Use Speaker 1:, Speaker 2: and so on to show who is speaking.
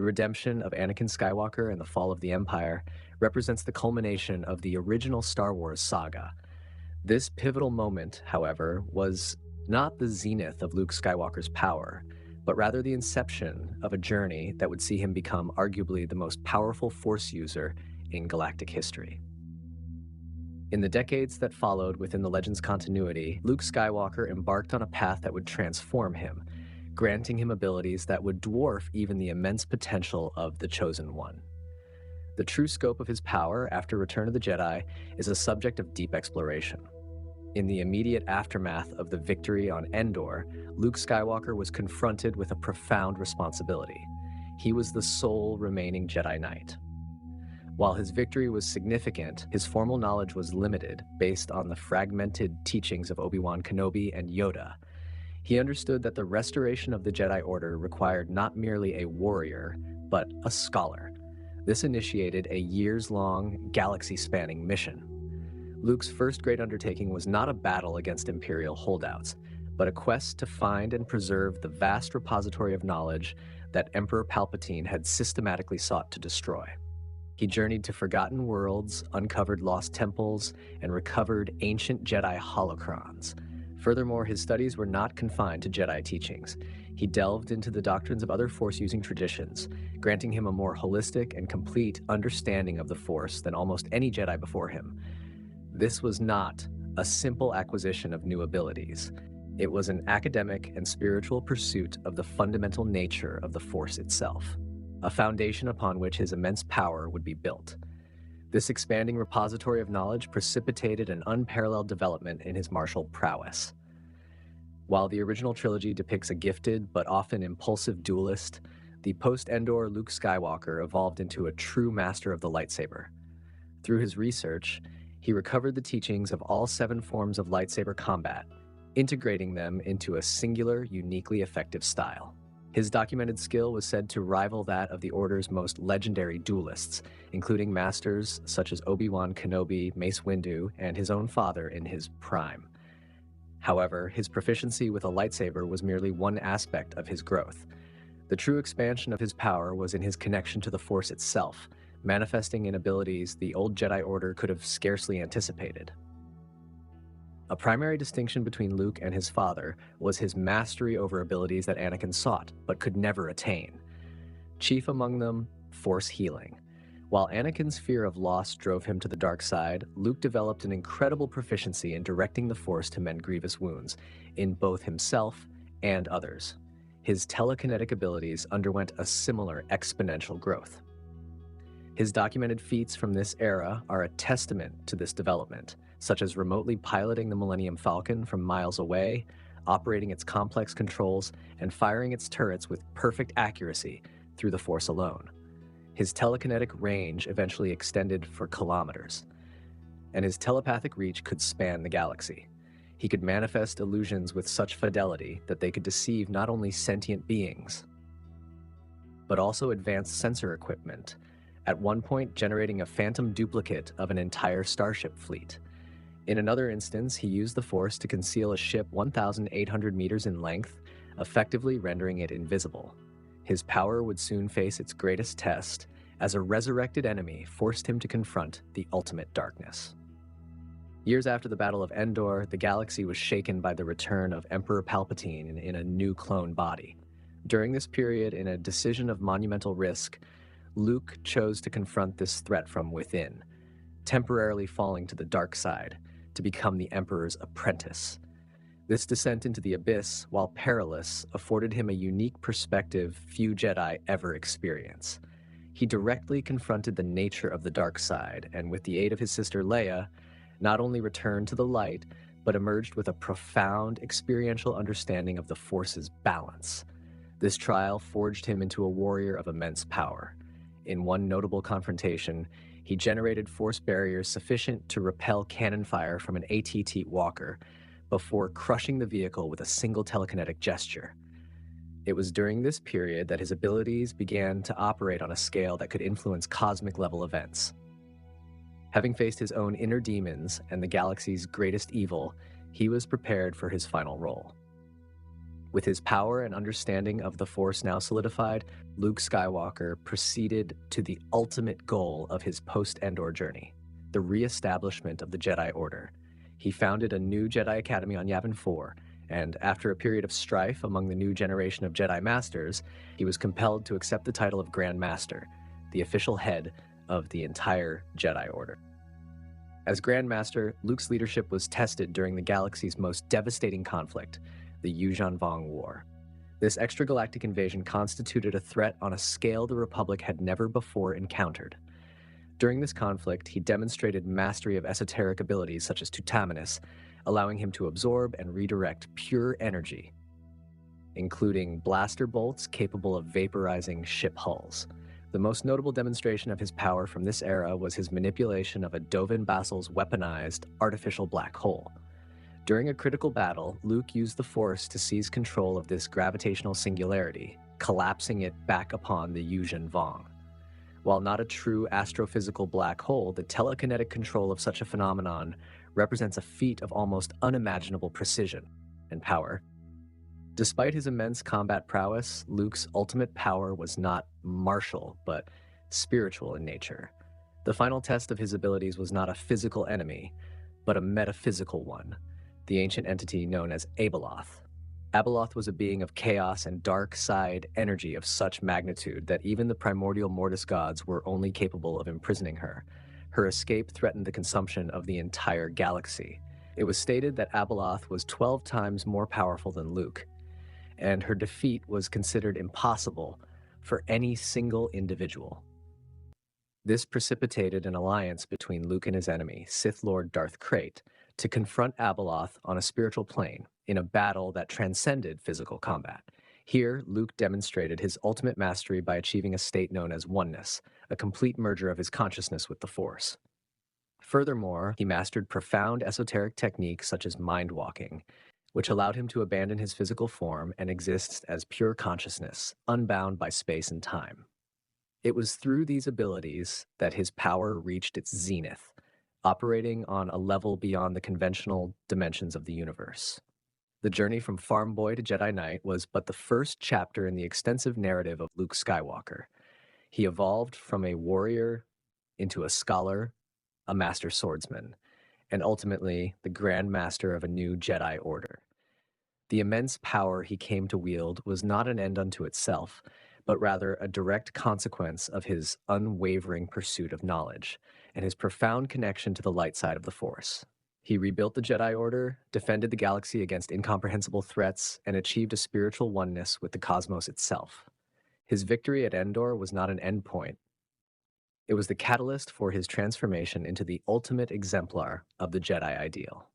Speaker 1: The redemption of Anakin Skywalker and the fall of the Empire represents the culmination of the original Star Wars saga. This pivotal moment, however, was not the zenith of Luke Skywalker's power, but rather the inception of a journey that would see him become arguably the most powerful Force user in galactic history. In the decades that followed within the Legends continuity, Luke Skywalker embarked on a path that would transform him, granting him abilities that would dwarf even the immense potential of the Chosen One. The true scope of his power after Return of the Jedi is a subject of deep exploration. In the immediate aftermath of the victory on Endor, Luke Skywalker was confronted with a profound responsibility. He was the sole remaining Jedi Knight. While his victory was significant, his formal knowledge was limited based on the fragmented teachings of Obi-Wan Kenobi and Yoda. He understood that the restoration of the Jedi Order required not merely a warrior, but a scholar. This initiated a years-long, galaxy-spanning mission. Luke's first great undertaking was not a battle against Imperial holdouts, but a quest to find and preserve the vast repository of knowledge that Emperor Palpatine had systematically sought to destroy. He journeyed to forgotten worlds, uncovered lost temples, and recovered ancient Jedi holocrons. Furthermore, his studies were not confined to Jedi teachings. He delved into the doctrines of other Force-using traditions, granting him a more holistic and complete understanding of the Force than almost any Jedi before him. This was not a simple acquisition of new abilities. It was an academic and spiritual pursuit of the fundamental nature of the Force itself, a foundation upon which his immense power would be built. This expanding repository of knowledge precipitated an unparalleled development in his martial prowess. While the original trilogy depicts a gifted but often impulsive duelist, the post-Endor Luke Skywalker evolved into a true master of the lightsaber. Through his research, he recovered the teachings of all 7 forms of lightsaber combat, integrating them into a singular, uniquely effective style. His documented skill was said to rival that of the Order's most legendary duelists, including masters such as Obi-Wan Kenobi, Mace Windu, and his own father in his prime. However, his proficiency with a lightsaber was merely one aspect of his growth. The true expansion of his power was in his connection to the Force itself, manifesting in abilities the old Jedi Order could have scarcely anticipated. A primary distinction between Luke and his father was his mastery over abilities that Anakin sought, but could never attain. Chief among them, Force healing. While Anakin's fear of loss drove him to the dark side, Luke developed an incredible proficiency in directing the Force to mend grievous wounds, in both himself and others. His telekinetic abilities underwent a similar exponential growth. His documented feats from this era are a testament to this development, such as remotely piloting the Millennium Falcon from miles away, operating its complex controls, and firing its turrets with perfect accuracy through the Force alone. His telekinetic range eventually extended for kilometers, and his telepathic reach could span the galaxy. He could manifest illusions with such fidelity that they could deceive not only sentient beings, but also advanced sensor equipment, at one point generating a phantom duplicate of an entire starship fleet. In another instance, he used the Force to conceal a ship 1,800 meters in length, effectively rendering it invisible. His power would soon face its greatest test, as a resurrected enemy forced him to confront the ultimate darkness. Years after the Battle of Endor, the galaxy was shaken by the return of Emperor Palpatine in a new clone body. During this period, in a decision of monumental risk, Luke chose to confront this threat from within, temporarily falling to the dark side to become the Emperor's apprentice. This descent into the abyss, while perilous, afforded him a unique perspective few Jedi ever experience. He directly confronted the nature of the dark side, and with the aid of his sister Leia, not only returned to the light, but emerged with a profound experiential understanding of the Force's balance. This trial forged him into a warrior of immense power. In one notable confrontation, he generated Force barriers sufficient to repel cannon fire from an AT-T walker before crushing the vehicle with a single telekinetic gesture. It was during this period that his abilities began to operate on a scale that could influence cosmic-level events. Having faced his own inner demons and the galaxy's greatest evil, he was prepared for his final role. With his power and understanding of the Force now solidified, Luke Skywalker proceeded to the ultimate goal of his post-Endor journey, the re-establishment of the Jedi Order. He founded a new Jedi Academy on Yavin 4, and after a period of strife among the new generation of Jedi Masters, he was compelled to accept the title of Grandmaster, the official head of the entire Jedi Order. As Grandmaster, Luke's leadership was tested during the galaxy's most devastating conflict, the Yuuzhan Vong War. This extragalactic invasion constituted a threat on a scale the Republic had never before encountered. During this conflict, he demonstrated mastery of esoteric abilities such as Tutaminus, allowing him to absorb and redirect pure energy, including blaster bolts capable of vaporizing ship hulls. The most notable demonstration of his power from this era was his manipulation of a Dovin Basil's weaponized artificial black hole. During a critical battle, Luke used the Force to seize control of this gravitational singularity, collapsing it back upon the Yuuzhan Vong. While not a true astrophysical black hole, the telekinetic control of such a phenomenon represents a feat of almost unimaginable precision and power. Despite his immense combat prowess, Luke's ultimate power was not martial, but spiritual in nature. The final test of his abilities was not a physical enemy, but a metaphysical one, the ancient entity known as Abeloth. Abeloth was a being of chaos and dark side energy of such magnitude that even the primordial Mortis gods were only capable of imprisoning her. Her escape threatened the consumption of the entire galaxy. It was stated that Abeloth was 12 times more powerful than Luke, and her defeat was considered impossible for any single individual. This precipitated an alliance between Luke and his enemy, Sith Lord Darth Krayt, to confront Abeloth on a spiritual plane in a battle that transcended physical combat. Here, Luke demonstrated his ultimate mastery by achieving a state known as oneness, a complete merger of his consciousness with the Force. Furthermore, he mastered profound esoteric techniques such as mind walking, which allowed him to abandon his physical form and exist as pure consciousness, unbound by space and time. It was through these abilities that his power reached its zenith, operating on a level beyond the conventional dimensions of the universe. The journey from farm boy to Jedi Knight was but the first chapter in the extensive narrative of Luke Skywalker. He evolved from a warrior into a scholar, a master swordsman, and ultimately the Grandmaster of a new Jedi Order. The immense power he came to wield was not an end unto itself, but rather a direct consequence of his unwavering pursuit of knowledge and his profound connection to the light side of the Force. He rebuilt the Jedi Order, defended the galaxy against incomprehensible threats, and achieved a spiritual oneness with the cosmos itself. His victory at Endor was not an endpoint. It was the catalyst for his transformation into the ultimate exemplar of the Jedi ideal.